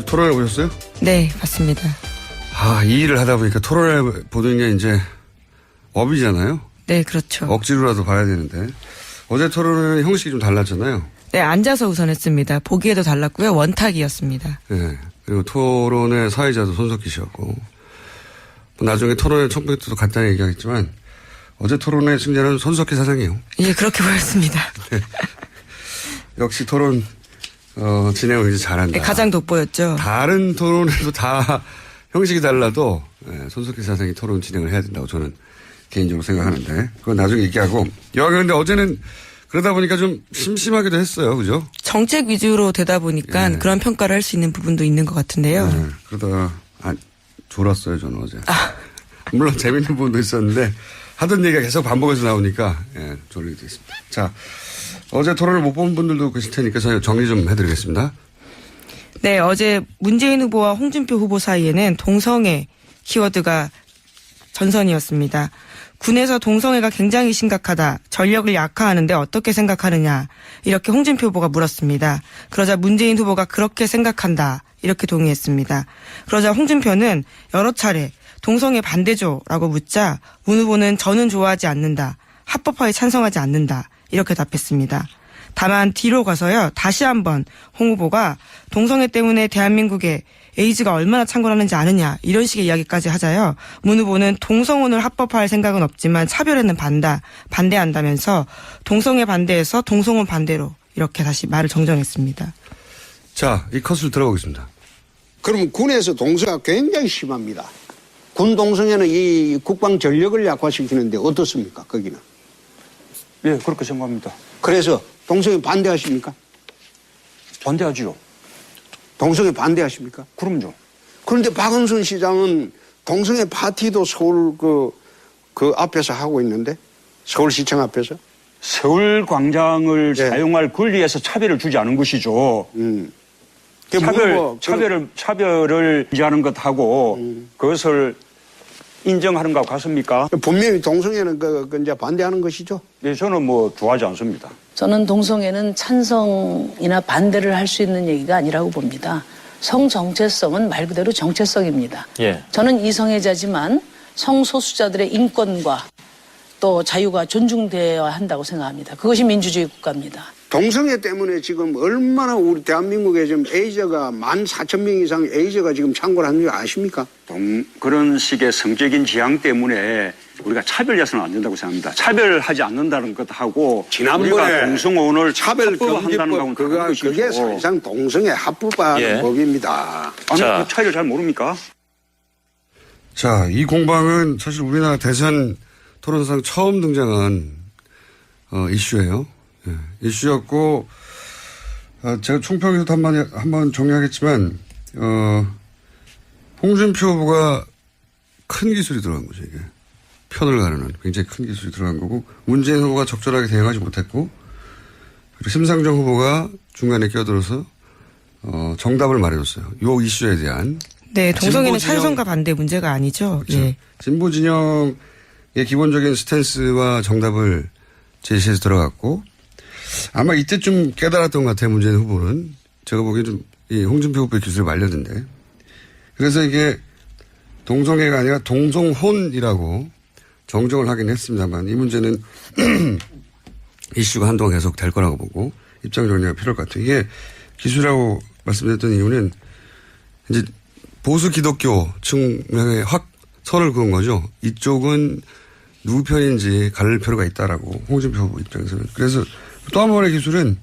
토론회 보셨어요? 네, 봤습니다. 이 일을 하다 보니까 토론회 보는 게 이제 업이잖아요. 네, 그렇죠. 억지로라도 봐야 되는데. 어제 토론회는 형식이 좀 달랐잖아요. 네, 앉아서 우선 했습니다. 보기에도 달랐고요. 원탁이었습니다. 네. 그리고 토론회 사회자도 손석희 씨였고. 나중에 토론회 청구에도 간단히 얘기하겠지만 어제 토론회 승자는 손석희 사장이에요. 예, 그렇게 보였습니다. 네. 역시 토론 진행을 이제 잘한다. 네, 가장 돋보였죠. 다른 토론회도 다 형식이 달라도 손석희 사장이 토론 진행을 해야 된다고 저는 개인적으로 생각하는데 그건 나중에 얘기하고. 그런데 어제는 그러다 보니까 좀 심심하기도 했어요. 그죠? 정책 위주로 되다 보니까 예. 그런 평가를 할 수 있는 부분도 있는 것 같은데요. 네, 그러다가 졸았어요 저는 어제. 물론 재밌는 부분도 있었는데 하던 얘기가 계속 반복해서 나오니까 졸리게 됐습니다. 자, 어제 토론을 못 본 분들도 계실 테니까 저희 정리 좀 해드리겠습니다. 네, 어제 문재인 후보와 홍준표 후보 사이에는 동성애 키워드가 전선이었습니다. 군에서 동성애가 굉장히 심각하다. 전력을 약화하는데 어떻게 생각하느냐. 이렇게 홍준표 후보가 물었습니다. 그러자 문재인 후보가 그렇게 생각한다. 이렇게 동의했습니다. 그러자 홍준표는 여러 차례 동성애 반대죠 라고 묻자 문 후보는 저는 좋아하지 않는다. 합법화에 찬성하지 않는다. 이렇게 답했습니다. 다만 뒤로 가서요. 다시 한번 홍 후보가 동성애 때문에 대한민국에 에이즈가 얼마나 창궐하는지 아느냐 이런 식의 이야기까지 하자요. 문 후보는 동성혼을 합법화할 생각은 없지만 차별에는 반대한다면서 동성애 반대에서 동성혼 반대로 이렇게 다시 말을 정정했습니다. 자, 이 컷을 들어보겠습니다. 그러면 군에서 동성애가 굉장히 심합니다. 군 동성애는 이 국방 전력을 약화시키는데 어떻습니까? 거기는. 예, 그렇게 생각합니다. 그래서 동성애 반대하십니까? 반대하지요. 동성애 반대하십니까? 그럼요. 그런데 박원순 시장은 동성애 파티도 서울 그 앞에서 하고 있는데 서울시청 앞에서. 서울 광장을 네. 사용할 권리에서 차별을 주지 않은 것이죠. 차별을 인지하는 것하고 그것을 인정하는 것 같습니까? 분명히 동성애는 그 이제 반대하는 것이죠. 네, 저는 뭐 좋아하지 않습니다. 저는 동성애는 찬성이나 반대를 할 수 있는 얘기가 아니라고 봅니다. 성정체성은 말 그대로 정체성입니다. 예. 저는 이성애자지만 성소수자들의 인권과 또 자유가 존중되어야 한다고 생각합니다. 그것이 민주주의 국가입니다. 동성애 때문에 지금 얼마나 우리 대한민국에 지금 에이저가 14,000명 이상 에이저가 지금 창궐 하는 줄 아십니까? 그런 식의 성적인 지향 때문에 우리가 차별해서는 안 된다고 생각합니다. 차별하지 않는다는 것하고 지난번에 우리가 동성혼을 차별금지법 그게 사실상 동성애 합법화하는 법입니다. 아니, 그 차이를 잘 모릅니까? 자, 이 공방은 사실 우리나라 대선 토론상 처음 등장한 이슈예요. 이슈였고 제가 총평에서도 한번 정리하겠지만 홍준표 후보가 큰 기술이 들어간 거죠. 이게 편을 가르는 굉장히 큰 기술이 들어간 거고 문재인 후보가 적절하게 대응하지 못했고 그리고 심상정 후보가 중간에 끼어들어서 정답을 말해줬어요. 이 이슈에 대한. 네, 동성애는 찬성과 반대 문제가 아니죠. 그렇죠. 예. 진보 진영의 기본적인 스탠스와 정답을 제시해서 들어갔고 아마 이때쯤 깨달았던 것 같아요. 문재인 후보는. 제가 보기엔 좀 이 홍준표 후보의 기술이 말렸는데. 그래서 이게 동성애가 아니라 동성혼이라고 정정을 하긴 했습니다만 이 문제는 이슈가 한동안 계속 될 거라고 보고 입장 정리가 필요할 것 같아요. 이게 기술이라고 말씀드렸던 이유는 이제 보수 기독교 측면에 확 선을 그은 거죠. 이쪽은 누구 편인지 가릴 필요가 있다라고 홍준표 후보 입장에서는. 그래서 또 한 번의 기술은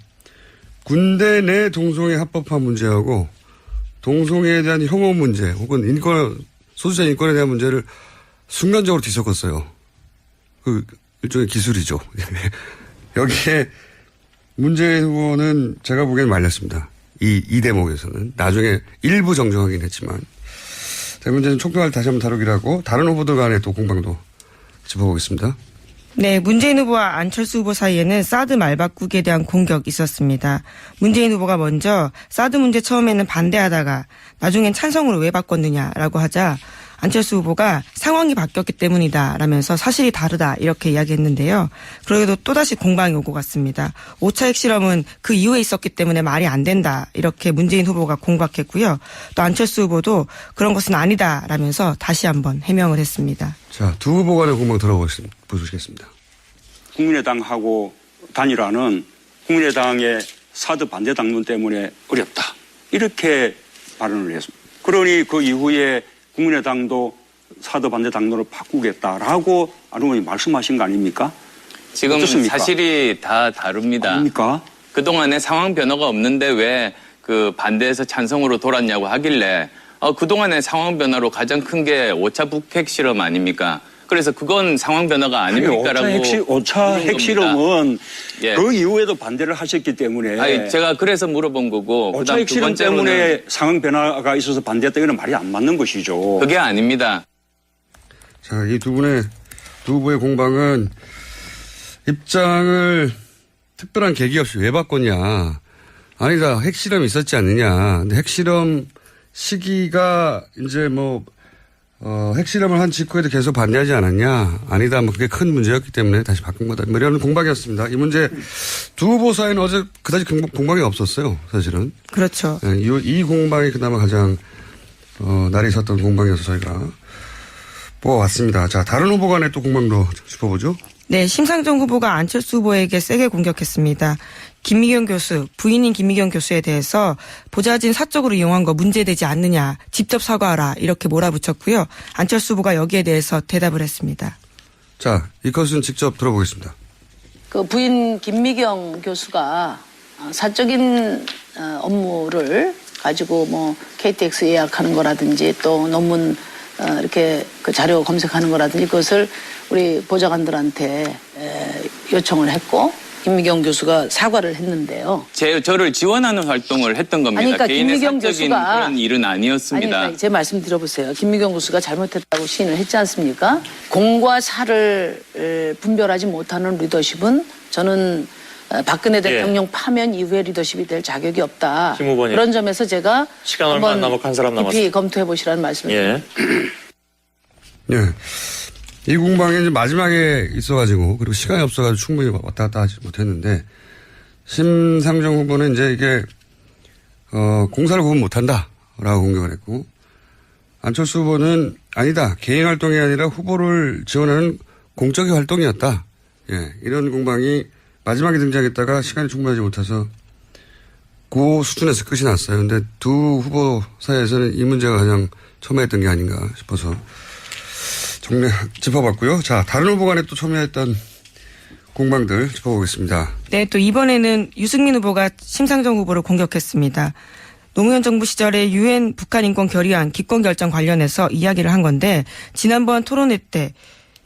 군대 내 동성애 합법화 문제하고 동성애에 대한 혐오 문제 혹은 소수자 인권에 대한 문제를 순간적으로 뒤섞었어요. 그 일종의 기술이죠. 여기에 문재인 후보는 제가 보기엔 말렸습니다. 이 대목에서는. 나중에 일부 정정하긴 했지만. 자, 문제는 총평을 다시 한번 다루기로 하고 다른 후보들 간의 또 공방도 짚어보겠습니다. 네, 문재인 후보와 안철수 후보 사이에는 사드 말바꾸기에 대한 공격이 있었습니다. 문재인 후보가 먼저 사드 문제 처음에는 반대하다가 나중엔 찬성으로 왜 바꿨느냐라고 하자 안철수 후보가 상황이 바뀌었기 때문이다라면서 사실이 다르다 이렇게 이야기했는데요. 그래도 또다시 공방이 오고 갔습니다. 5차 핵실험은 그 이후에 있었기 때문에 말이 안 된다 이렇게 문재인 후보가 공박했고요. 또 안철수 후보도 그런 것은 아니다라면서 다시 한번 해명을 했습니다. 자, 두 후보 간의 공방 들어보시겠습니다. 국민의당하고 단일화는 국민의당의 사드 반대 당론 때문에 어렵다. 이렇게 발언을 했습니다. 그러니 그 이후에 국민의당도 사드 반대 당론을 바꾸겠다라고 안 의원이 말씀하신 거 아닙니까? 지금 어떻습니까? 사실이 다 다릅니다. 아닙니까? 그동안에 상황 변화가 없는데 왜 그 반대에서 찬성으로 돌았냐고 하길래 그동안의 상황 변화로 가장 큰 게 5차 북핵 실험 아닙니까? 그래서 그건 상황 변화가 아닙니까라고 5차 핵실험은 예. 그 이후에도 반대를 하셨기 때문에 아니, 제가 그래서 물어본 거고 5차 그다음 두 핵실험 번째로는 때문에 상황 변화가 있어서 반대했다. 이건 말이 안 맞는 것이죠. 그게 아닙니다. 자, 이 두 후보의 공방은 입장을 특별한 계기 없이 왜 바꿨냐. 아니다. 핵실험이 있었지 않느냐. 근데 핵실험 시기가 이제 핵실험을 한 직후에도 계속 반대하지 않았냐. 아니다. 그게 큰 문제였기 때문에 다시 바꾼 거다. 이런 공방이었습니다. 이 문제 두 후보 사이는 어제 그다지 공방이 없었어요. 사실은. 그렇죠. 이 공방이 그나마 가장 날이 섰던 공방이어서 저희가 뽑아왔습니다. 자, 다른 후보 간의 또 공방도 짚어보죠. 네, 심상정 후보가 안철수 후보에게 세게 공격했습니다. 김미경 교수, 부인인 김미경 교수에 대해서 보좌진 사적으로 이용한 거 문제되지 않느냐, 직접 사과하라 이렇게 몰아붙였고요. 안철수 후보가 여기에 대해서 대답을 했습니다. 자, 이 컷은 직접 들어보겠습니다. 그 부인 김미경 교수가 사적인 업무를 가지고 뭐 KTX 예약하는 거라든지 또 논문 이렇게 그 자료 검색하는 거라든지 그것을 우리 보좌관들한테 요청을 했고 김미경 교수가 사과를 했는데요. 저를 지원하는 활동을 했던 겁니다. 아니, 그러니까 개인의 김미경 사적인 교수가 그런 일은 아니었습니다. 아니, 제 말씀 들어보세요. 김미경 교수가 잘못했다고 시인을 했지 않습니까? 공과 사를 분별하지 못하는 리더십은 저는 박근혜 대통령 파면 이후에 리더십이 될 자격이 없다. 김 후보님. 그런 점에서 제가 시간 얼마 안 남았고 한 사람 깊이 남았습니다. 검토해 보시라는 말씀을 드립니다. 예. 예. 이 공방이 이제 마지막에 있어가지고, 그리고 시간이 없어가지고 충분히 왔다 갔다 하지 못했는데, 심상정 후보는 이제 이게, 공사를 구분 못한다. 라고 공격을 했고, 안철수 후보는 아니다. 개인 활동이 아니라 후보를 지원하는 공적인 활동이었다. 예. 이런 공방이 마지막에 등장했다가 시간이 충분하지 못해서 그 수준에서 끝이 났어요. 근데 두 후보 사이에서는 이 문제가 가장 첨예했던 게 아닌가 싶어서 짚어봤고요. 자, 다른 후보 간에 또 첨예했던 공방들 짚어보겠습니다. 네, 또 이번에는 유승민 후보가 심상정 후보를 공격했습니다. 노무현 정부 시절에 유엔 북한 인권 결의안 기권 결정 관련해서 이야기를 한 건데 지난번 토론회 때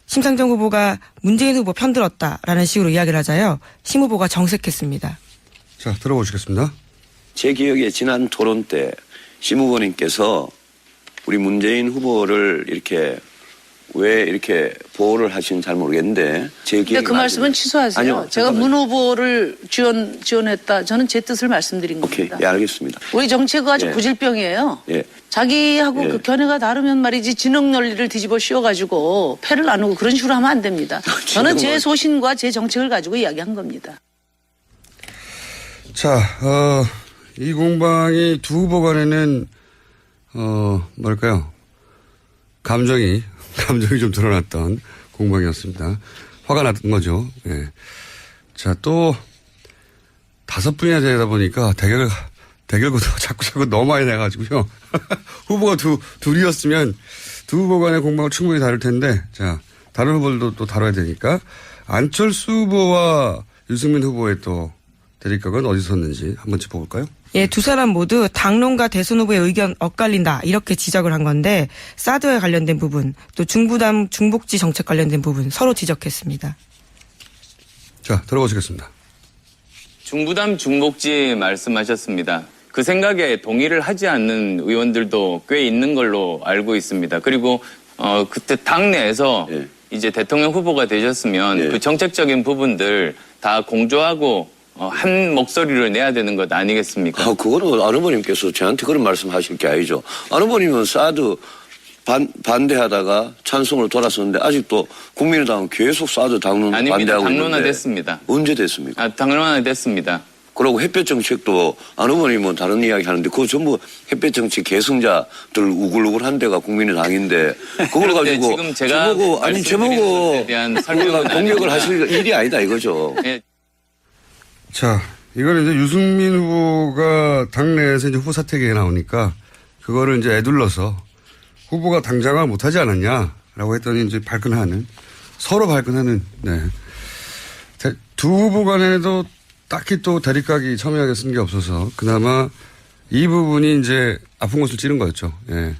심상정 후보가 문재인 후보 편들었다라는 식으로 이야기를 하자요. 심 후보가 정색했습니다. 자, 들어보시겠습니다. 제 기억에 지난 토론 때 심 후보님께서 우리 문재인 후보를 이렇게 왜 이렇게 보호를 하시는지 잘 모르겠는데 제 기억에 근데 그 말씀은 취소하세요. 아니요, 제가 잠깐만요. 문 후보를 지원했다. 저는 제 뜻을 말씀드린 오케이, 겁니다. 예, 알겠습니다. 우리 정치가 아주 예. 구질병이에요. 예. 자기하고 예. 그 견해가 다르면 말이지 진흙 논리를 뒤집어 씌워가지고 패를 나누고 그런 식으로 하면 안 됩니다. 저는 제 소신과 제 정책을 가지고 이야기한 겁니다. 자, 이 공방이 두 후보 간에는, 감정이 좀 드러났던 공방이었습니다. 화가 났던 거죠. 예. 자, 또, 5분이나 되다 보니까 대결구도가 자꾸 너무 많이 나가지고요. 후보가 둘이었으면 두 후보 간의 공방은 충분히 다를 텐데, 자, 다른 후보들도 또 다뤄야 되니까, 안철수 후보와 유승민 후보의 또 대립각은 어디서 섰는지 한번 짚어볼까요? 예, 두 사람 모두 당론과 대선 후보의 의견 엇갈린다 이렇게 지적을 한 건데 사드와 관련된 부분 또 중부담 중복지 정책 관련된 부분 서로 지적했습니다. 자, 들어보시겠습니다. 중부담 중복지 말씀하셨습니다. 그 생각에 동의를 하지 않는 의원들도 꽤 있는 걸로 알고 있습니다. 그리고 그때 당내에서 예. 이제 대통령 후보가 되셨으면 예. 그 정책적인 부분들 다 공조하고 한 목소리를 내야 되는 것 아니겠습니까? 그거는 안 후보님께서 저한테 그런 말씀 하실 게 아니죠. 안 후보님은 사드 반대하다가 찬성으로 돌아섰는데 아직도 국민의당은 계속 사드 당론 아닙니다. 반대하고 당론화 있는데 됐습니다. 언제 됐습니까? 당론화 됐습니다. 그리고 햇볕 정책도 안 후보님은 뭐 다른 이야기 하는데 그거 전부 햇볕 정책 계승자들 우글우글한 데가 국민의당인데 그걸 가지고 지금 제가 저보고 것에 대한 설명은 공격을 아닙니다. 하실 일이 아니다 이거죠. 예. 자, 이거는 이제 유승민 후보가 당내에서 이제 후보 사퇴기에 나오니까 그거를 이제 애둘러서 후보가 당장을 못하지 않았냐라고 했더니 이제 서로 발끈하는, 네. 두 후보 간에도 딱히 또 대립각이 첨예하게 쓴 게 없어서 그나마 이 부분이 이제 아픈 곳을 찌른 거였죠. 예.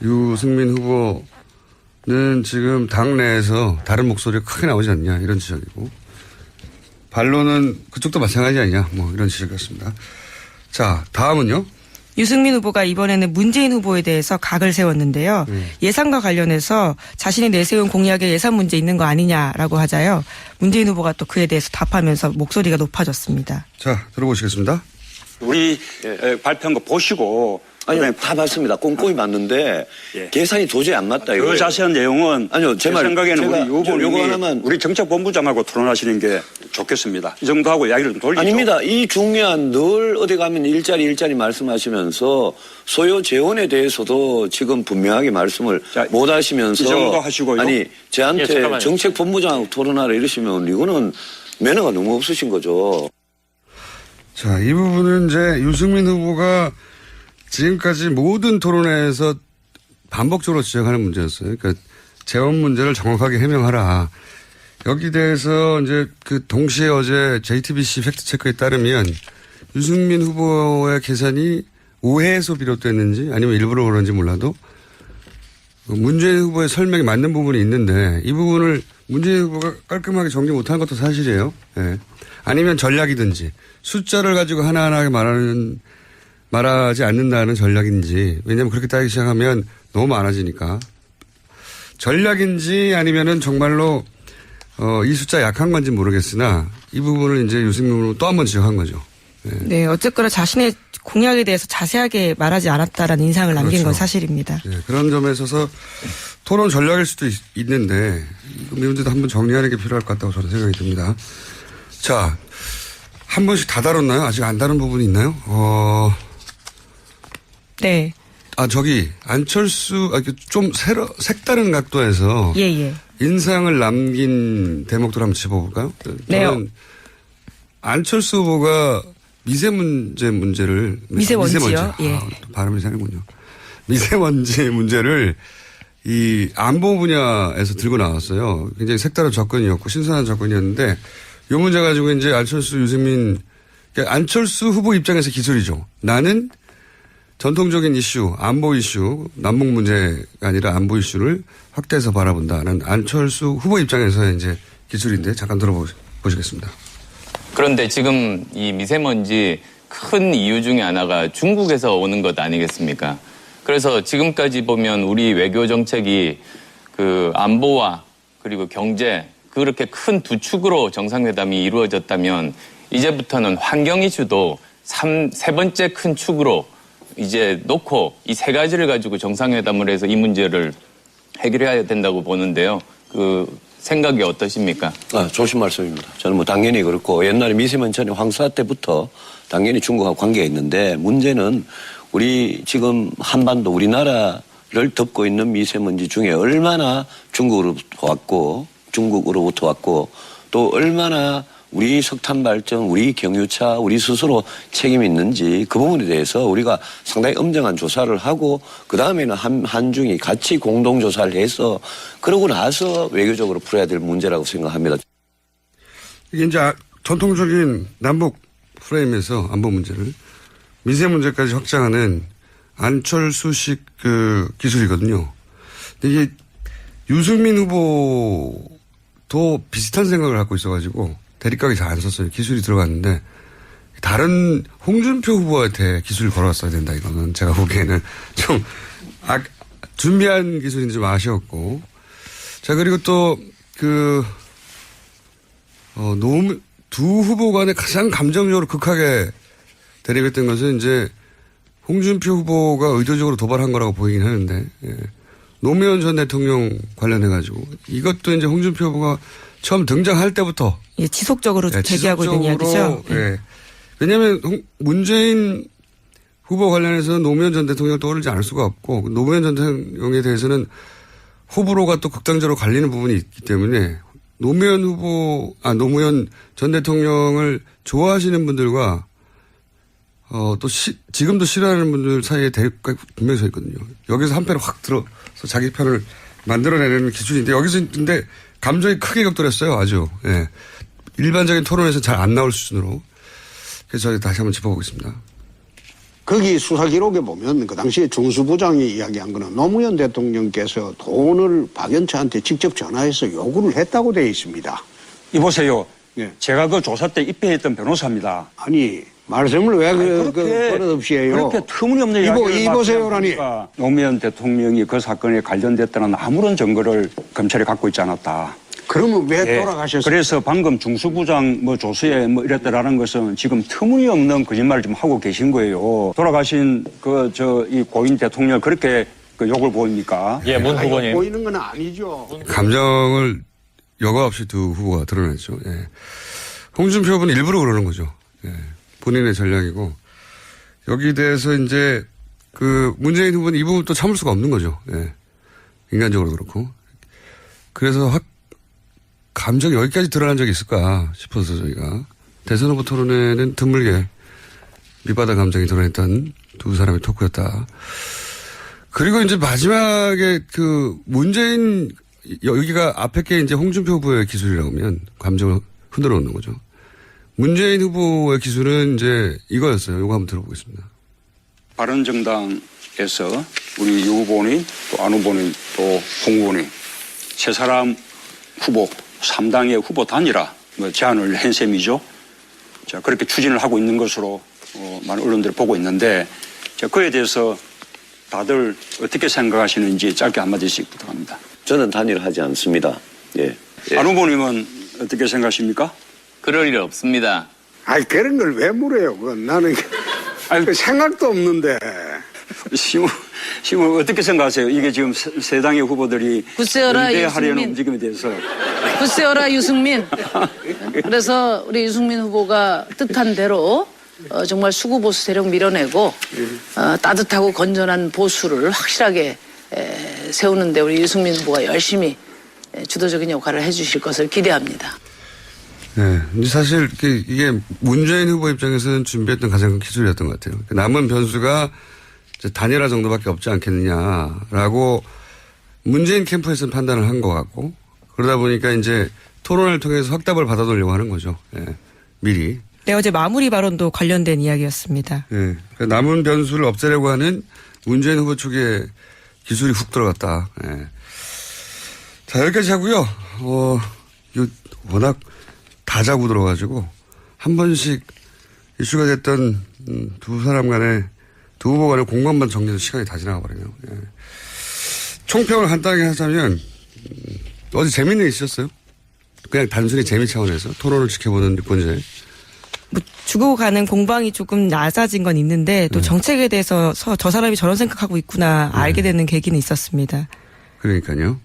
유승민 후보는 지금 당내에서 다른 목소리가 크게 나오지 않냐 이런 지적이고 반론은 그쪽도 마찬가지 아니냐 뭐 이런 지적이었습니다. 자, 다음은요. 유승민 후보가 이번에는 문재인 후보에 대해서 각을 세웠는데요. 예산과 관련해서 자신이 내세운 공약에 예산 문제 있는 거 아니냐라고 하자요. 문재인 후보가 또 그에 대해서 답하면서 목소리가 높아졌습니다. 자, 들어보시겠습니다. 우리 발표한 거 보시고 아니요, 다 맞습니다. 꼼꼼히 봤는데 예. 계산이 도저히 안 맞다 그 이거예요. 자세한 내용은 아니요, 제 말, 생각에는 제가 우리 후보님이 요거 하나만 우리 정책본부장하고 토론하시는 게 좋겠습니다. 이 정도하고 이야기를 좀 돌리죠. 아닙니다. 이 중요한 늘 어디 가면 일자리 말씀하시면서 소요 재원에 대해서도 지금 분명하게 말씀을 자, 못 하시면서 이 정도 하시고요. 아니 저한테 예, 잠깐만요. 정책본부장하고 토론하라 이러시면 이거는 매너가 너무 없으신 거죠. 자, 이 부분은 이제 유승민 후보가 지금까지 모든 토론회에서 반복적으로 지적하는 문제였어요. 그러니까 재원 문제를 정확하게 해명하라. 여기 대해서 이제 그 동시에 어제 JTBC 팩트체크에 따르면 유승민 후보의 계산이 오해에서 비롯됐는지 아니면 일부러 그런지 몰라도 문재인 후보의 설명이 맞는 부분이 있는데 이 부분을 문재인 후보가 깔끔하게 정리 못한 것도 사실이에요. 예. 아니면 전략이든지 숫자를 가지고 하나하나 말하지 않는다는 전략인지 왜냐하면 그렇게 따지기 시작하면 너무 많아지니까 전략인지 아니면은 정말로 이 숫자 약한 건지 모르겠으나 이 부분을 이제 유승민으로 또 한 번 지적한 거죠. 네, 어쨌거나 자신의 공약에 대해서 자세하게 말하지 않았다라는 인상을 남긴 그렇죠. 건 사실입니다. 네, 그런 점에 있어서 토론 전략일 수도 있는데 이 문제도 한번 정리하는 게 필요할 것 같다고 저는 생각이 듭니다. 자, 한 번씩 다 다뤘나요? 아직 안 다룬 부분이 있나요? 네. 안철수, 좀 색다른 각도에서. 예. 인상을 남긴 대목들 한번 짚어볼까요? 네. 저는 안철수 후보가 미세먼지를. 미세먼지요? 예. 발음이 이상하군요. 미세먼지 문제를 이 안보 분야에서 들고 나왔어요. 굉장히 색다른 접근이었고 신선한 접근이었는데 이 문제 가지고 이제 안철수, 유승민, 그러니까 안철수 후보 입장에서 기술이죠. 나는 전통적인 이슈, 안보 이슈, 남북 문제가 아니라 안보 이슈를 확대해서 바라본다는 안철수 후보 입장에서의 이제 기술인데 잠깐 들어보시겠습니다. 그런데 지금 이 미세먼지 큰 이유 중에 하나가 중국에서 오는 것 아니겠습니까? 그래서 지금까지 보면 우리 외교 정책이 그 안보와 그리고 경제 그렇게 큰 두 축으로 정상회담이 이루어졌다면 이제부터는 환경 이슈도 세 번째 큰 축으로 이제 놓고 이 세 가지를 가지고 정상회담을 해서 이 문제를 해결해야 된다고 보는데요. 그 생각이 어떠십니까? 좋으신 말씀입니다. 저는 뭐 당연히 그렇고 옛날에 미세먼지 황사 때부터 당연히 중국하고 관계가 있는데 문제는 우리 지금 한반도 우리나라를 덮고 있는 미세먼지 중에 얼마나 중국으로부터 왔고 또 얼마나 우리 석탄 발전, 우리 경유차, 우리 스스로 책임이 있는지 그 부분에 대해서 우리가 상당히 엄정한 조사를 하고 그 다음에는 한중이 같이 공동 조사를 해서 그러고 나서 외교적으로 풀어야 될 문제라고 생각합니다. 이게 이제 전통적인 남북 프레임에서 안보 문제를 미세 문제까지 확장하는 안철수식 그 기술이거든요. 근데 이게 유승민 후보도 비슷한 생각을 갖고 있어가지고 대립각이 잘 안 섰어요. 기술이 들어갔는데 다른 홍준표 후보한테 기술을 걸어왔어야 된다. 이거는 제가 보기에는 좀 준비한 기술인지 좀 아쉬웠고 자 그리고 또 두 후보 간에 가장 감정적으로 극하게 대립했던 것은 이제 홍준표 후보가 의도적으로 도발한 거라고 보이긴 하는데 예. 노무현 전 대통령 관련해가지고 이것도 이제 홍준표 후보가 처음 등장할 때부터 예, 지속적으로 제기하고 있는 이야기죠. 예. 왜냐하면 문재인 후보 관련해서는 노무현 전 대통령 떠오르지 않을 수가 없고 노무현 전 대통령에 대해서는 호불호가 또 극단적으로 갈리는 부분이 있기 때문에 노무현 전 대통령을 좋아하시는 분들과 또 지금도 싫어하는 분들 사이에 대립가 분명히 서 있거든요. 여기서 한 편을 확 들어서 자기 편을 만들어내는 기준인데 여기서 근데 감정이 크게 격돌했어요. 아주. 예. 일반적인 토론에서 잘 안 나올 수준으로. 그래서 저희 다시 한번 짚어보겠습니다. 거기 수사 기록에 보면 그 당시에 중수부장이 이야기한 거는 노무현 대통령께서 돈을 박연차한테 직접 전화해서 요구를 했다고 되어 있습니다. 이보세요. 예. 제가 그 조사 때 입회했던 변호사입니다. 아니 말씀을 왜 버릇없이 해요? 그렇게 터무니없는 이야기를 이보세요라니. 노무현 대통령이 그 사건에 관련됐다는 아무런 증거를 검찰이 갖고 있지 않았다. 그러면 왜 돌아가셨어요? 그래서 방금 중수부장 조수에 이랬다라는 것은 지금 터무니없는 거짓말을 좀 하고 계신 거예요. 돌아가신 이 고인 대통령 그렇게 욕을 보입니까? 예, 문 후보님. 보이는 건 아니죠. 감정을 여과 없이 두 후보가 드러냈죠. 예. 홍준표 후보는 일부러 그러는 거죠. 예. 본인의 전략이고 여기에 대해서 이제 문재인 후보는 이 부분 또 참을 수가 없는 거죠. 예. 인간적으로 그렇고. 그래서 감정이 여기까지 드러난 적이 있을까 싶어서 저희가 대선 후보 토론회는 드물게 밑바닥 감정이 드러냈던 두 사람의 토크였다. 그리고 이제 마지막에 문재인 여기가 앞에 게 이제 홍준표 후보의 기술이라고 하면 감정을 흔들어 놓는 거죠. 문재인 후보의 기술은 이제 이거였어요. 이거 한번 들어보겠습니다. 바른정당에서 우리 유 후보님 또 안 후보님 또 홍 후보님 세 사람 후보 3당의 후보 단일화 제안을 한 셈이죠. 자, 그렇게 추진을 하고 있는 것으로 많은 언론들이 보고 있는데 자, 그에 대해서 다들 어떻게 생각하시는지 짧게 한마디씩 부탁합니다. 저는 단일하지 않습니다. 예. 안 후보님은 어떻게 생각하십니까? 그럴 일 없습니다. 아니 그런 걸 왜 물어요? 그건 나는 생각도 없는데. 지금 어떻게 생각하세요? 이게 지금 세 당의 후보들이 굳세어라 연대하려는 유승민. 움직임에 대해서. 굳세어라 유승민. 그래서 우리 유승민 후보가 뜻한 대로 정말 수구 보수 세력 밀어내고 따뜻하고 건전한 보수를 확실하게 세우는데 우리 유승민 후보가 열심히 주도적인 역할을 해주실 것을 기대합니다. 네. 근데 사실 이게 문재인 후보 입장에서는 준비했던 가장 큰 기술이었던 것 같아요. 남은 변수가 단일화 정도밖에 없지 않겠느냐라고 문재인 캠프에서는 판단을 한 것 같고 그러다 보니까 이제 토론을 통해서 확답을 받아놓으려고 하는 거죠. 예. 미리. 네, 어제 마무리 발언도 관련된 이야기였습니다. 예. 그러니까 남은 변수를 없애려고 하는 문재인 후보 쪽에 기술이 훅 들어갔다. 예. 자, 여기까지 하고요. 이거 워낙 다 자고 들어가지고 한 번씩 이슈가 됐던 두 사람 간의 두 후보 간의 공간만 정리해서 시간이 다 지나가 버리네요. 예. 총평을 간단하게 하자면 어제 재미있는 일 있었어요? 그냥 단순히 재미 차원에서 토론을 지켜보는 유권자의. 주고 가는 공방이 조금 낮아진 건 있는데 또 정책에 대해서 저 사람이 저런 생각하고 있구나 알게 되는 계기는 있었습니다. 그러니까요.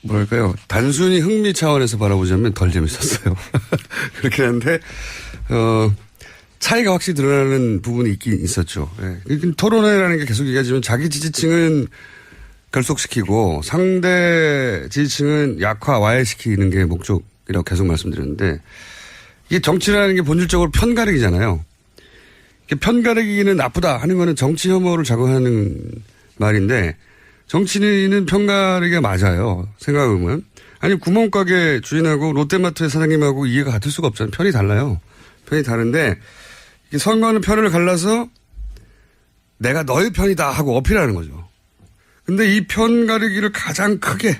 뭐랄까요. 단순히 흥미 차원에서 바라보자면 덜 재밌었어요. 그렇긴 한데, 차이가 확실히 드러나는 부분이 있긴 있었죠. 예. 토론회라는 게 계속 얘기하지만 자기 지지층은 결속시키고 상대 지지층은 약화, 와해시키는 게 목적이라고 계속 말씀드렸는데 이게 정치라는 게 본질적으로 편가르기잖아요. 편가르기는 나쁘다 하는 거는 정치 혐오를 자극하는 말인데 정치인은 편가르기가 맞아요. 생각해보면. 아니 구멍가게 주인하고 롯데마트의 사장님하고 이해가 같을 수가 없잖아요. 편이 달라요. 편이 다른데 선거는 편을 갈라서 내가 너의 편이다 하고 어필하는 거죠. 근데 이 편 가르기를 가장 크게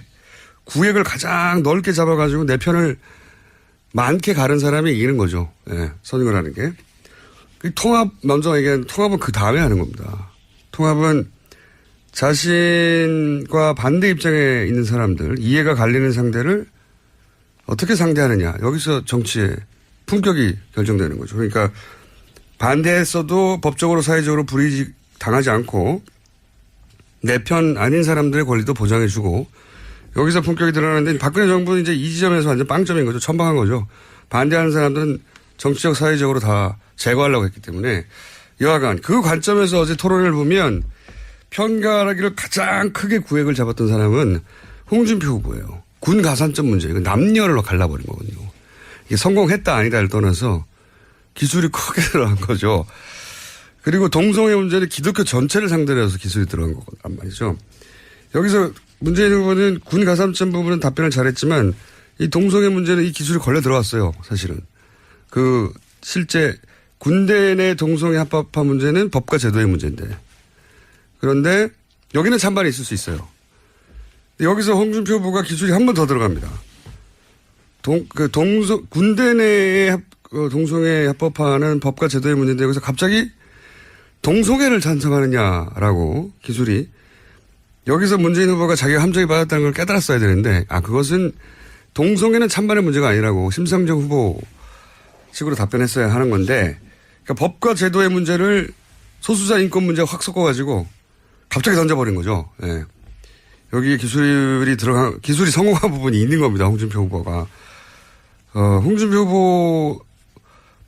구획을 가장 넓게 잡아가지고 내 편을 많게 가른 사람이 이기는 거죠. 예, 선거라는 게. 통합, 먼저 얘기한 통합은 그 다음에 하는 겁니다. 통합은 자신과 반대 입장에 있는 사람들, 이해가 갈리는 상대를 어떻게 상대하느냐. 여기서 정치의 품격이 결정되는 거죠. 그러니까 반대했어도 법적으로 사회적으로 불이익 당하지 않고 내 편 아닌 사람들의 권리도 보장해주고 여기서 품격이 드러나는데 박근혜 정부는 이제 이 지점에서 완전 빵점인 거죠. 천방한 거죠. 반대하는 사람들은 정치적 사회적으로 다 제거하려고 했기 때문에 여하간 그 관점에서 어제 토론을 보면 편가르기를 가장 크게 구획을 잡았던 사람은 홍준표 후보예요. 군 가산점 문제. 이거 남녀를 갈라버린 거거든요. 이게 성공했다 아니다를 떠나서 기술이 크게 들어간 거죠. 그리고 동성애 문제는 기독교 전체를 상대로 해서 기술이 들어간 거란 말이죠. 여기서 문재인 후보는 군 가산점 부분은 답변을 잘했지만 이 동성애 문제는 이 기술이 걸려 들어왔어요. 사실은. 그 실제 군대 내 동성애 합법화 문제는 법과 제도의 문제인데. 그런데 여기는 찬반이 있을 수 있어요. 여기서 홍준표 후보가 기술이 한 번 더 들어갑니다. 군대 내에 동성애 합법화는 법과 제도의 문제인데 여기서 갑자기 동성애를 찬성하느냐라고 기술이 여기서 문재인 후보가 자기가 함정이 받았다는 걸 깨달았어야 되는데 그것은 동성애는 찬반의 문제가 아니라고 심상정 후보 식으로 답변했어야 하는 건데 그러니까 법과 제도의 문제를 소수자 인권 문제와 확 섞어가지고 갑자기 던져버린 거죠. 예. 여기에 기술이 성공한 부분이 있는 겁니다. 홍준표 후보가. 홍준표 후보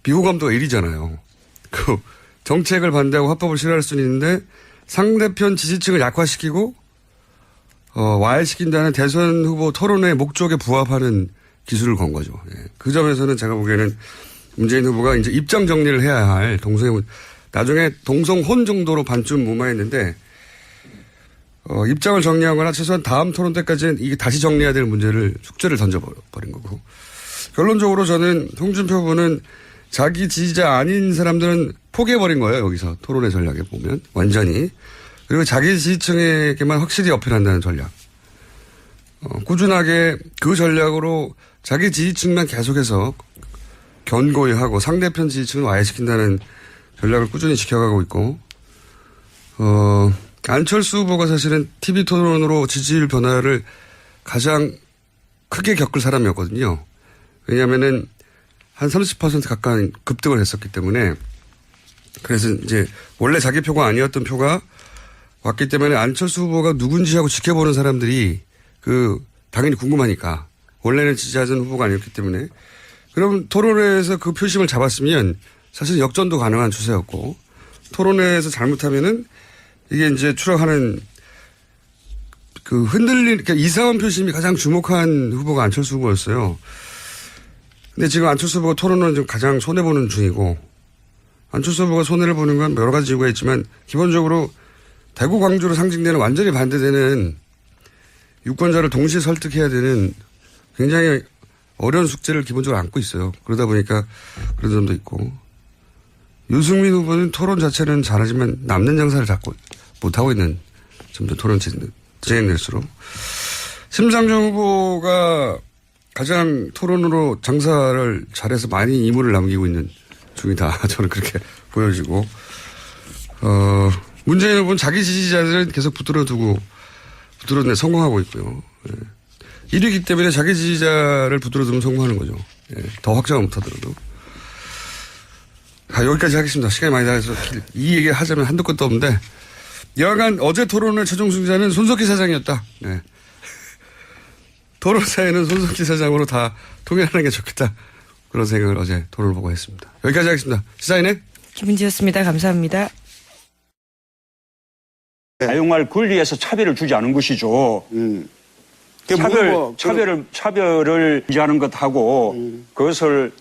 비호감도가 1위잖아요. 그 정책을 반대하고 합법을 싫어할 수는 있는데 상대편 지지층을 약화시키고 와해시킨다는 대선 후보 토론의 목적에 부합하는 기술을 건 거죠. 예. 그 점에서는 제가 보기에는 문재인 후보가 이제 입장 정리를 해야 할 나중에 동성혼 정도로 반쯤 무마했는데 입장을 정리하거나 최소한 다음 토론 때까지는 이게 다시 정리해야 될 숙제를 던져버린 거고. 결론적으로 저는 홍준표 후보는 자기 지지자 아닌 사람들은 포기해버린 거예요. 여기서 토론의 전략에 보면 완전히. 그리고 자기 지지층에게만 확실히 어필한다는 전략. 꾸준하게 그 전략으로 자기 지지층만 계속해서 견고히 하고 상대편 지지층을 와해시킨다는 전략을 꾸준히 지켜가고 있고 안철수 후보가 사실은 TV 토론으로 지지율 변화를 가장 크게 겪을 사람이었거든요. 왜냐하면은 한 30% 가까이 급등을 했었기 때문에 그래서 이제 원래 자기 표가 아니었던 표가 왔기 때문에 안철수 후보가 누군지 하고 지켜보는 사람들이 당연히 궁금하니까 원래는 지지하던 후보가 아니었기 때문에 그럼 토론회에서 그 표심을 잡았으면 사실 역전도 가능한 추세였고 토론회에서 잘못하면은 이게 이제 추락하는 그러니까 이상한 표심이 가장 주목한 후보가 안철수 후보였어요. 근데 지금 안철수 후보가 토론은 지금 가장 손해보는 중이고 안철수 후보가 손해를 보는 건 여러 가지 이유가 있지만 기본적으로 대구 광주로 상징되는 완전히 반대되는 유권자를 동시에 설득해야 되는 굉장히 어려운 숙제를 기본적으로 안고 있어요. 그러다 보니까 그런 점도 있고 유승민 후보는 토론 자체는 잘하지만 남는 장사를 자꾸 못하고 있는 점도 토론 진행될수록 심상정 후보가 가장 토론으로 장사를 잘해서 많이 이물을 남기고 있는 중이다. 저는 그렇게 보여지고 문재인 후보는 자기 지지자들은 계속 붙들어내 성공하고 있고요. 예. 1위이기 때문에 자기 지지자를 붙들어두면 성공하는 거죠. 예. 더 확장을 못하더라도. 여기까지 하겠습니다. 시간이 많이 나가서 이 얘기 하자면 한도 끝도 없는데 여하간 어제 토론의 최종 승자는 손석희 사장이었다. 네. 토론사에는 손석희 사장으로 다 통일하는 게 좋겠다. 그런 생각을 어제 토론을 보고 했습니다. 여기까지 하겠습니다. 시사인의 김은지였습니다. 감사합니다. 사용할 권리에서 차별을 주지 않은 것이죠. 차별을 인지하는 것하고 그것을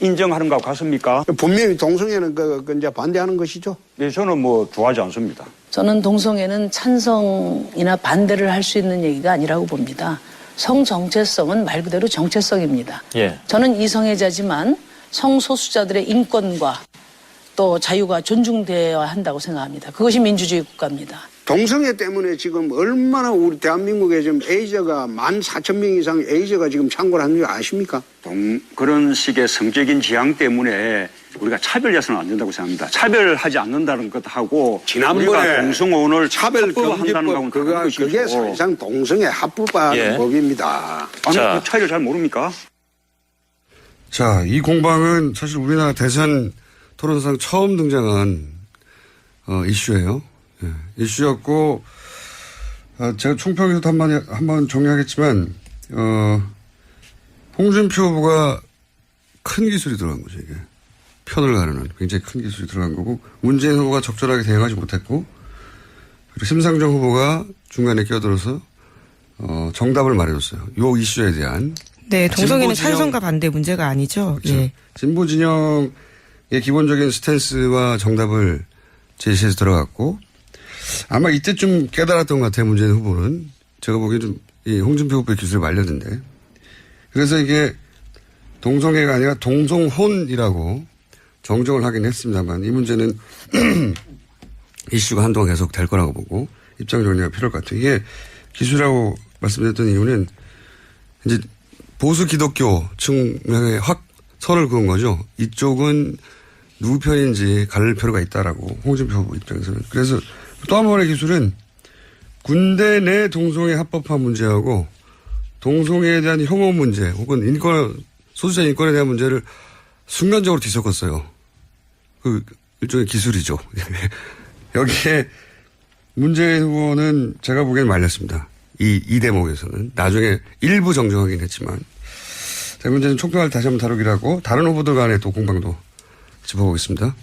인정하는 것 같습니까? 분명히 동성애는 이제 반대하는 것이죠. 네, 저는 좋아하지 않습니다. 저는 동성애는 찬성이나 반대를 할 수 있는 얘기가 아니라고 봅니다. 성정체성은 말 그대로 정체성입니다. 예. 저는 이성애자지만 성소수자들의 인권과 또 자유가 존중되어야 한다고 생각합니다. 그것이 민주주의 국가입니다. 동성애 때문에 지금 얼마나 우리 대한민국에 지금 에이저가 14,000명 이상 에이저가 지금 창궐 하는 줄 아십니까? 그런 식의 성적인 지향 때문에 우리가 차별해서는 안 된다고 생각합니다. 차별하지 않는다는 것하고 지난번에 우리가 동성혼을 차별금지법 그게 사실상 동성애 합법화하는 법입니다. 아니, 그 차이를 잘 모릅니까? 자, 이 공방은 사실 우리나라 대선 토론상 처음 등장한 이슈예요. 예, 이슈였고 제가 총평에서도 한번 정리하겠지만, 홍준표 후보가 큰 기술이 들어간 거죠, 이게. 편을 가르는 굉장히 큰 기술이 들어간 거고, 문재인 후보가 적절하게 대응하지 못했고, 그리고 심상정 후보가 중간에 끼어들어서, 정답을 말해줬어요. 요 이슈에 대한. 네, 동성애는 진보 진영- 찬성과 반대 문제가 아니죠. 그렇죠. 예. 진보 진영의 기본적인 스탠스와 정답을 제시해서 들어갔고, 아마 이때쯤 깨달았던 것 같아요, 문재인 후보는. 제가 보기엔 좀, 이 홍준표 후보의 기술에 말렸는데. 그래서 이게 동성애가 아니라 동성혼이라고 정정을 하긴 했습니다만, 이 문제는 이슈가 한동안 계속 될 거라고 보고, 입장 정리가 필요할 것 같아요. 이게 기술이라고 말씀드렸던 이유는, 이제 보수 기독교 측면에 확 선을 그은 거죠. 이쪽은 누구 편인지 가릴 필요가 있다라고, 홍준표 후보 입장에서는. 그래서 또 한 번의 기술은 군대 내 동성애 합법화 문제하고 동성애에 대한 혐오 문제 혹은 소수자 인권에 대한 문제를 순간적으로 뒤섞었어요. 그 일종의 기술이죠. 여기에 문재인 후보는 제가 보기엔 말렸습니다. 이 대목에서는. 나중에 일부 정정하긴 했지만. 자, 문제는 총평을 다시 한번 다루기로 하고 다른 후보들 간의 또 공방도 짚어보겠습니다.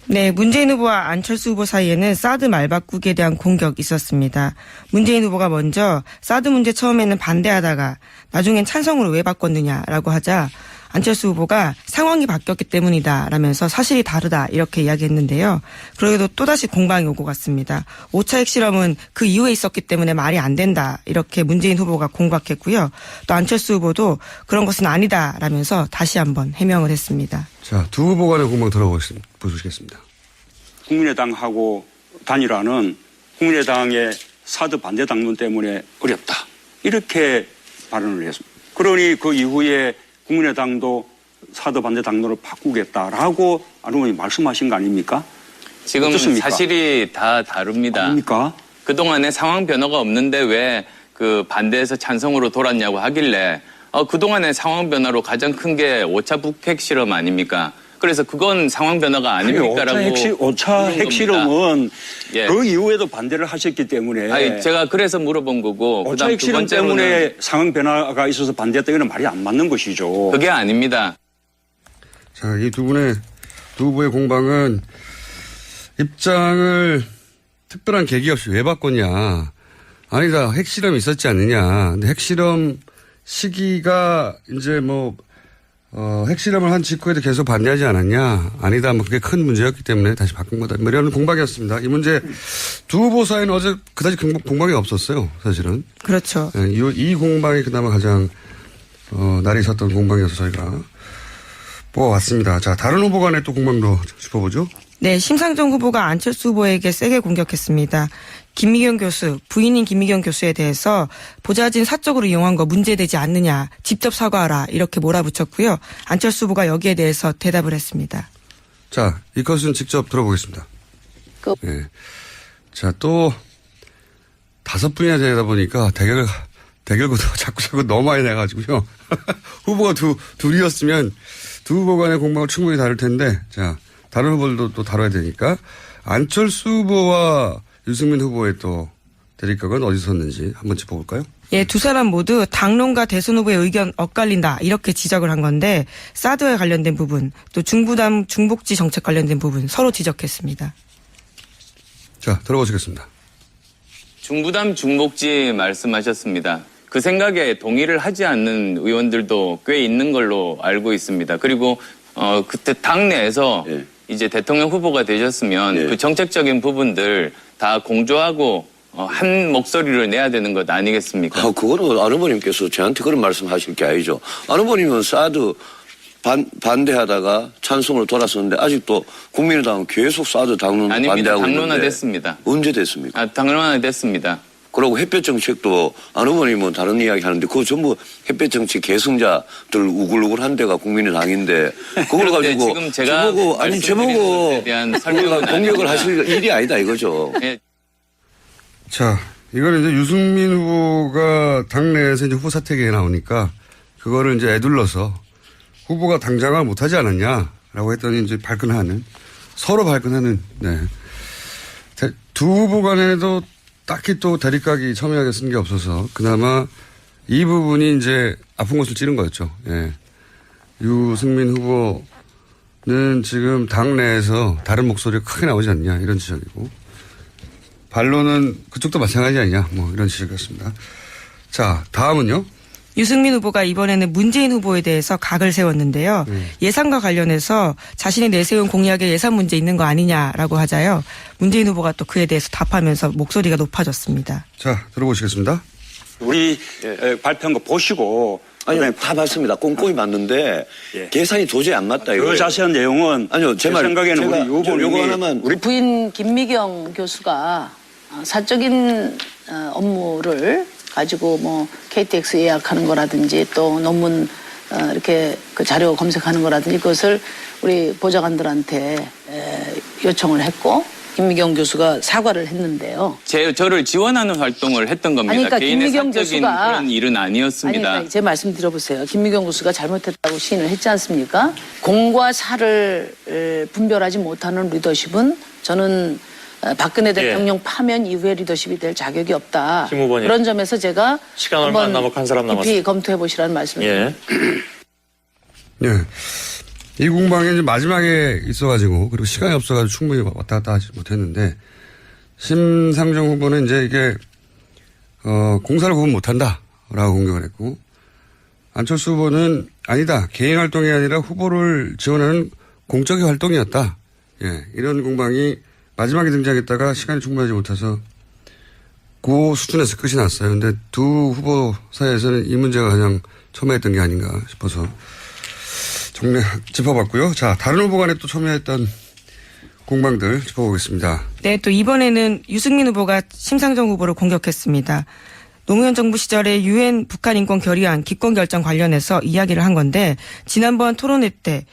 네, 문재인 후보와 안철수 후보 사이에는 사드 말바꾸기에 대한 공격이 있었습니다. 문재인 후보가 먼저 사드 문제 처음에는 반대하다가 나중엔 찬성으로 왜 바꿨느냐라고 하자 안철수 후보가 상황이 바뀌었기 때문이다라면서 사실이 다르다 이렇게 이야기했는데요. 그래도 또다시 공방이 오고 갔습니다. 5차 핵실험은 그 이후에 있었기 때문에 말이 안 된다 이렇게 문재인 후보가 공박했고요. 또 안철수 후보도 그런 것은 아니다라면서 다시 한번 해명을 했습니다. 자, 두 후보 간의 공방 들어보시겠습니다. 국민의당하고 단일화는 국민의당의 사드 반대 당론 때문에 어렵다. 이렇게 발언을 했습니다. 그러니 그 이후에 국민의당도 사드 반대 당론을 바꾸겠다라고 안 의원이 말씀하신 거 아닙니까? 지금 어떻습니까? 사실이 다 다릅니다. 아닙니까? 그동안에 상황 변화가 없는데 왜 그 반대에서 찬성으로 돌았냐고 하길래 그동안의 상황 변화로 가장 큰 게 5차 북핵 실험 아닙니까? 그래서 그건 상황 변화가 아닙니까라고 5차 핵실험은 예. 그 이후에도 반대를 하셨기 때문에 아니, 제가 그래서 물어본 거고 5차 그다음 두 핵실험 번째로는 때문에 상황 변화가 있어서 반대했다. 이건 말이 안 맞는 것이죠. 그게 아닙니다. 자, 이 두 후보의 공방은 입장을 특별한 계기 없이 왜 바꿨냐. 아니다. 핵실험이 있었지 않느냐. 근데 핵실험 시기가 이제 핵실험을 한 직후에도 계속 반대하지 않았냐. 아니다. 그게 큰 문제였기 때문에 다시 바꾼 거다. 이런 공방이었습니다. 이 문제 두 후보 사이는 어제 그다지 공방이 없었어요. 사실은. 그렇죠. 이 공방이 그나마 가장 날이 섰던 공방이어서 저희가 뽑아왔습니다. 자, 다른 후보 간의 또 공방도 짚어보죠. 네, 심상정 후보가 안철수 후보에게 세게 공격했습니다. 김미경 교수, 부인인 김미경 교수에 대해서 보좌진 사적으로 이용한 거 문제되지 않느냐, 직접 사과하라 이렇게 몰아붙였고요. 안철수 후보가 여기에 대해서 대답을 했습니다. 자, 이 컷은 직접 들어보겠습니다. 네. 자, 또 5분이나 되다 보니까 대결구도가 자꾸 너무 많이 나가지고요. 후보가 둘이었으면 두 후보 간의 공방은 충분히 다를 텐데, 자, 다른 후보들도 또 다뤄야 되니까 안철수 후보와 유승민 후보의 또 대립각은 어디서 섰는지 한번 짚어볼까요? 예, 두 사람 모두 당론과 대선 후보의 의견 엇갈린다 이렇게 지적을 한 건데 사드에 관련된 부분 또 중부담 중복지 정책 관련된 부분 서로 지적했습니다. 자, 들어보시겠습니다. 중부담 중복지 말씀하셨습니다. 그 생각에 동의를 하지 않는 의원들도 꽤 있는 걸로 알고 있습니다. 그리고 그때 당내에서 예. 이제 대통령 후보가 되셨으면 예. 그 정책적인 부분들 다 공조하고 한 목소리를 내야 되는 것 아니겠습니까? 그거는 안 후보님께서 저한테 그런 말씀하실 게 아니죠. 안 후보님은 사드 반대하다가 찬성으로 돌았었는데 아직도 국민의당은 계속 사드 당론 아닙니다. 반대하고 있는데 당론화됐습니다. 언제 됐습니까? 당론화됐습니다. 그리고 햇볕 정책도 안 후보님은 다른 이야기 하는데 그거 전부 햇볕 정책 계승자들 우글우글한 데가 국민의당인데 그걸 가지고 지금 제가 저보고 말씀드린 대한 설명은 공격을 아닙니다. 하실 일이 아니다 이거죠. 예. 자, 이거는 이제 유승민 후보가 당내에서 이제 후보 사퇴기에 나오니까 그거를 이제 애둘러서 후보가 당장을 못하지 않았냐라고 했더니 이제 서로 발끈하는, 네. 두 후보 간에도 딱히 또 대립각이 첨예하게 쓴 게 없어서 그나마 이 부분이 이제 아픈 곳을 찌른 거였죠. 예. 유승민 후보는 지금 당 내에서 다른 목소리가 크게 나오지 않냐 이런 지적이고 반론은 그쪽도 마찬가지 아니냐 뭐 이런 지적이었습니다. 자, 다음은요. 유승민 후보가 이번에는 문재인 후보에 대해서 각을 세웠는데요. 예산과 관련해서 자신이 내세운 공약에 예산 문제 있는 거 아니냐라고 하자요. 문재인 후보가 또 그에 대해서 답하면서 목소리가 높아졌습니다. 자, 들어보시겠습니다. 우리 발표한 거 보시고 아니요, 다 맞습니다. 꼼꼼히 봤는데 예. 계산이 도저히 안 맞다. 그 이거예요. 자세한 내용은 아니요, 제 말, 생각에는 제가 우리 유 요거 후보님이 하나만 우리 부인 김미경 교수가 사적인 업무를 가지고 뭐 KTX 예약하는 거라든지 또 논문 이렇게 그 자료 검색하는 거라든지 그것을 우리 보좌관들한테 요청을 했고 김미경 교수가 사과를 했는데요. 저를 지원하는 활동을 했던 겁니다. 아니, 그러니까 개인의 김미경 사적인 교수가- 그런 일은 아니었습니다. 아니, 제 말씀 들어보세요. 김미경 교수가 잘못했다고 시인을 했지 않습니까? 공과 사를 분별하지 못하는 리더십은 저는 박근혜 대통령 파면 이후의 리더십이 될 자격이 없다. 김 후보님. 그런 점에서 제가 시간 얼마 안 한번 남았고 한 사람 깊이 남았습니다. 검토해 보시라는 말씀을 드립니다. 예. 예. 이 공방이 이제 마지막에 있어가지고 그리고 시간이 없어가지고 충분히 왔다 갔다 하지 못했는데 심상정 후보는 이제 이게 공사를 구분 못한다라고 공격을 했고 안철수 후보는 아니다 개인 활동이 아니라 후보를 지원하는 공적인 활동이었다. 예, 이런 공방이 마지막에 등장했다가 시간이 충분하지 못해서 그 수준에서 끝이 났어요. 근데 두 후보 사이에서는 이 문제가 가장 첨예했던 게 아닌가 싶어서 짚어봤고요. 자, 다른 후보 간에 또 첨예했던 공방들 짚어보겠습니다. 네, 또 이번에는 유승민 후보가 심상정 후보를 공격했습니다. 노무현 정부 시절에 유엔 북한 인권 결의안 기권 결정 관련해서 이야기를 한 건데 지난번 토론회 때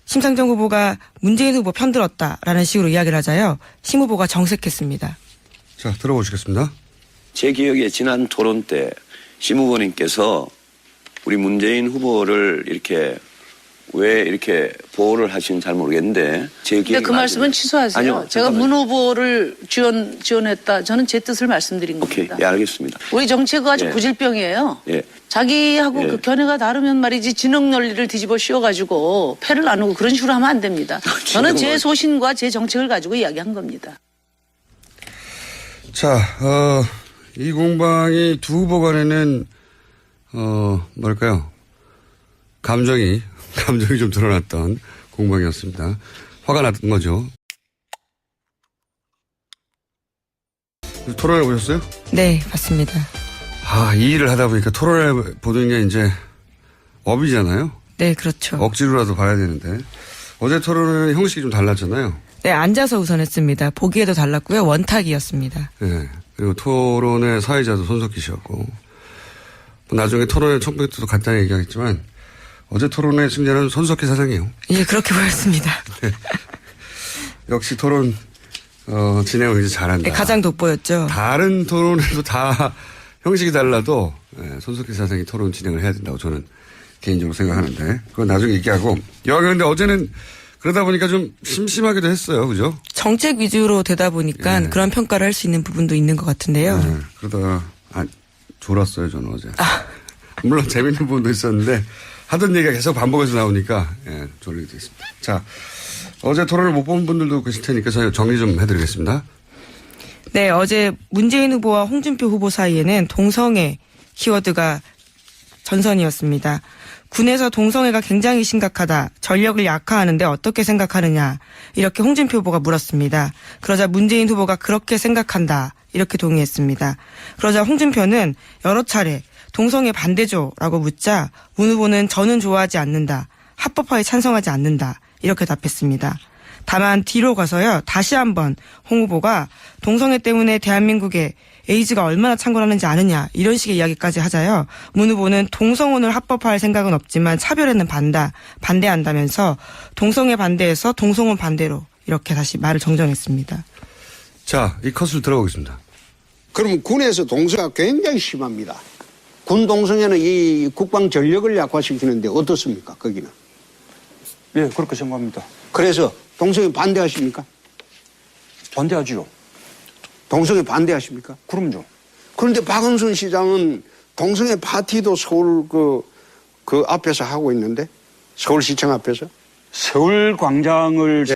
심상정 후보가 문재인 후보 편들었다라는 식으로 이야기를 하자요. 심 후보가 정색했습니다. 자, 들어보시겠습니다. 제 기억에 지난 토론 때 심 후보님께서 우리 문재인 후보를 이렇게 왜 이렇게 보호를 하시는지 잘 모르겠는데 제 기억에 근데 그 말씀은 취소하세요. 아니요, 제가 잠깐만요. 문 후보를 지원했다. 저는 제 뜻을 말씀드린 오케이, 겁니다. 예, 알겠습니다. 우리 정치가 아주 예. 구질병이에요. 예. 자기하고 예. 그 견해가 다르면 말이지 진흙 논리를 뒤집어 씌워가지고 패를 나누고 그런 식으로 하면 안 됩니다. 저는 제 소신과 제 정책을 가지고 이야기한 겁니다. 자, 이 공방이 두 후보 간에는 뭘까요? 감정이 좀 드러났던 공방이었습니다. 화가 났던 거죠. 토론해 보셨어요? 네, 맞습니다. 이 일을 하다 보니까 토론해 보는 게 이제 업이잖아요. 네, 그렇죠. 억지로라도 봐야 되는데. 어제 토론은 형식이 좀 달랐잖아요. 네, 앉아서 우선 했습니다. 보기에도 달랐고요. 원탁이었습니다. 네. 그리고 토론의 사회자도 손석희 씨였고. 나중에 토론의 첨부에도 간단히 얘기하겠지만 어제 토론의 승자는 손석희 사장이에요. 예, 그렇게 보였습니다. 역시 토론 진행을 이제 잘한다. 네, 가장 돋보였죠. 다른 토론에도 다 형식이 달라도 손석희 사장이 토론 진행을 해야 된다고 저는 개인적으로 생각하는데 그건 나중에 얘기하고. 그런데 어제는 그러다 보니까 좀 심심하기도 했어요. 그죠? 정책 위주로 되다 보니까 예. 그런 평가를 할 수 있는 부분도 있는 것 같은데요. 네, 그러다가 졸았어요. 저는 어제. 물론 재밌는 부분도 있었는데 하던 얘기가 계속 반복해서 나오니까 졸리게 됐습니다. 자, 어제 토론을 못 본 분들도 계실 테니까 저희 정리 좀 해드리겠습니다. 네, 어제 문재인 후보와 홍준표 후보 사이에는 동성애 키워드가 전선이었습니다. 군에서 동성애가 굉장히 심각하다. 전력을 약화하는데 어떻게 생각하느냐. 이렇게 홍준표 후보가 물었습니다. 그러자 문재인 후보가 그렇게 생각한다. 이렇게 동의했습니다. 그러자 홍준표는 여러 차례 동성애 반대죠라고 묻자 문 후보는 저는 좋아하지 않는다. 합법화에 찬성하지 않는다. 이렇게 답했습니다. 다만 뒤로 가서요. 다시 한번 홍 후보가 동성애 때문에 대한민국에 에이즈가 얼마나 창궐하는지 아느냐 이런 식의 이야기까지 하자요. 문 후보는 동성혼을 합법화할 생각은 없지만 차별에는 반대한다면서 동성애 반대에서 동성혼 반대로 이렇게 다시 말을 정정했습니다. 자, 이 컷을 들어보겠습니다. 그럼 군에서 동성애가 굉장히 심합니다. 군 동성애는 이 국방 전력을 약화시키는데 어떻습니까? 거기는. 예, 그렇게 생각합니다. 그래서 동성애 반대하십니까? 반대하지요. 동성애 반대하십니까? 그럼요. 그런데 박원순 시장은 동성애 파티도 서울 그 앞에서 하고 있는데 서울시청 앞에서 서울 광장을